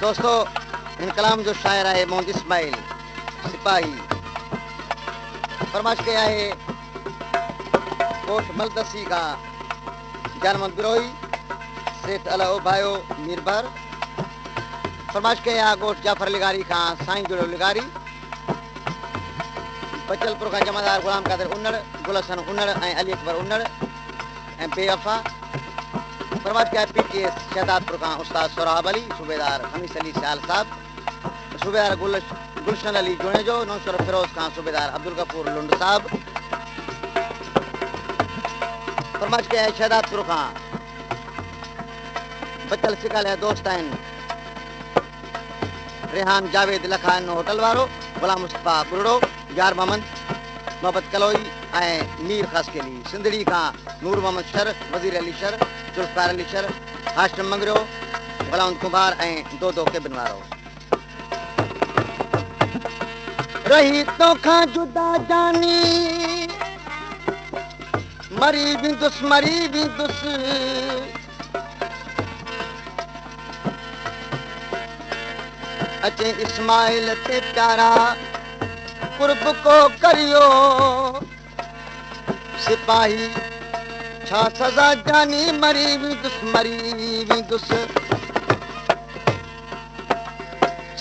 दोस्तों, इन कलाम जो शायर है मोहम्मद इस्माइल सिपाही फरमाइश कया है कोट मलदसी का जानमन बिरोही सेठ अलाओ भायो मीरभर फरमाइश कया गोठ जाफर लिगारी का साईं जुड़ो लिगारी बचलपुर का जमादार गुलाम कादिर उन्नड़ गुल हसन उन्नड़ ऐं अली अकबर उन्नड़ ऐं बेवफा फरमाइश कया पीटीएस शहदादपुर का उस्ताद सोराब अली सूबेदार हमीस अली सियाल साहब सूबेदार गुलशन अली जुणेजो नौशर फिरोज खान सूबेदार अब्दुल गफूर लुंड साहब फरमाइश कया शहदादपुर का बचल सिकल है दोस्त आहिनि रेहान जावेद लखान होटल वारो गुलाम मुस्तफा बुरड़ो यार मोहम्मद कलोई ऐं मीर खसकेली सिंधड़ी का नूर मोहम्मद शर वजीर अली शर जुल्फकार अली शर हाशिम मंगरियो गुलाम कुमार ऐं दो केबिन वारो रही तोखां जुदा जानी मरी बिंदुस अचे इस्माइल ते प्यारा कुर्ब को करियो सिपाही छा सजा जानी मरी बिंदुस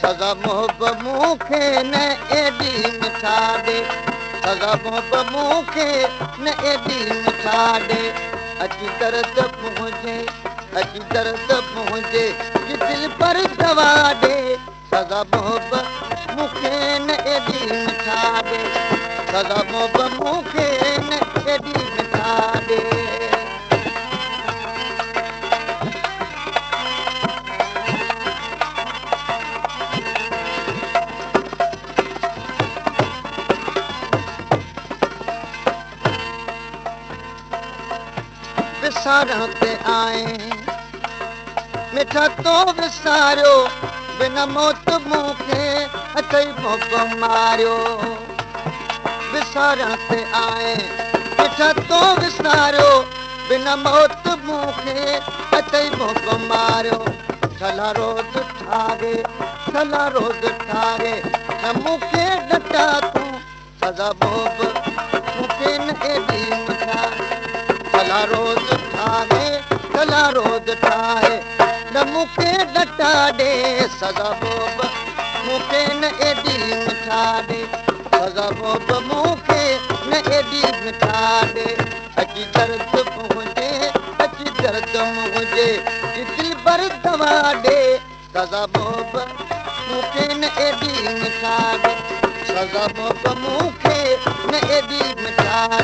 सजा मोहब्बत मूंखे न एडी मिठा दे सजा मोहब्बत मूंखे न एडी मिठा दे अची दर्द मुंहिंजे दिल पर दवा दे सजा मोहब्बत मूंखे न एडी मिठा दे सजा मोहब्बत मूंखे न एडी मिठा दे विसारण ते आए मिठा तो विसारियो बिना मौत मूंखे अथई मोहब्बत मारियो विसारण ते आए मिठा तो विसारियो बिना मौत मूंखे अथई मोहब्बत मारियो छला रोज़ ठारे न मूंखे डटा तूं सजा मोहब्बत मूंखे न एडी मिठा छला रोज़ ठारे न मूंखे डटा ॾे सजा मोहब्बत मूंखे न एडी मिठा ॾे सजा मोहब्बत मूंखे न एडी मिठा ॾे अची दर्द मुंहिंजे दिल पर दवा ॾे सजा मोहब्बत मूंखे न एडी मिठा ॾे सजा मोहब्बत मूंखे न एडी मिठा ॾे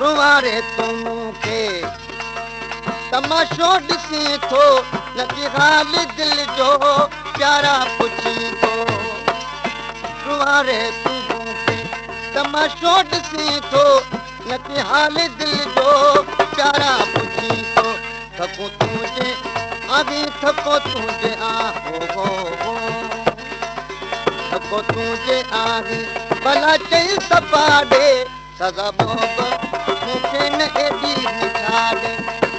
रुवारे तूं मूंखे तमाशो ॾिसी थो न कि हाल दिल जो प्यारा पुछी थो रुवारे तूं मूंखे तमाशो ॾिसी थो न कि हाल दिल जो प्यारा पुछी थो थको तुंहिंजे आगी थको तुंहिंजे थको तुंहिंजे आगी भला चई सफ़ा ॾे सजा मोहब्बत मूंखे न एडी मिठा ॾे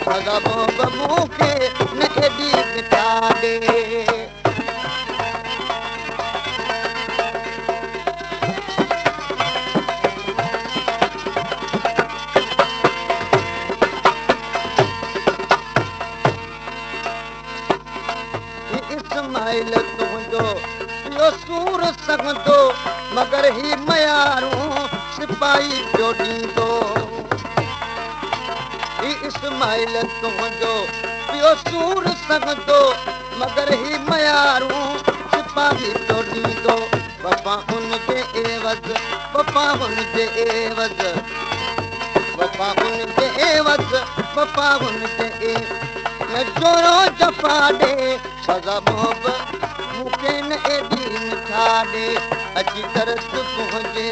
सजा मोहब्बत मूंखे न एडी मिठा ॾे इस्माइल तुंहिंजो इहो सूर सघंदो मगर ही मयारूं सिपाही पियो ॾींदो इस्माइल तुंहिंजो पियो सूर सघंदो मगर ही मयारूं सिपाही पियो ॾींदो वफ़ा हुनजे एवज़ वफ़ा हुनजे एवज़ वफ़ा हुनजे एवज़ वफ़ा हुनजे न जोरो जफ़ा ॾे सजा मोहब्बत मूंखे न एडी मिठा ॾे अची दर्द मुंहिंजे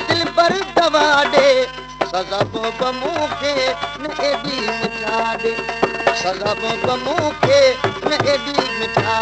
दिल पर दवा ॾे सजा मोहब्बत मूंखे न एडी मिठा ॾे सलब मूंखे न एॾी मिठा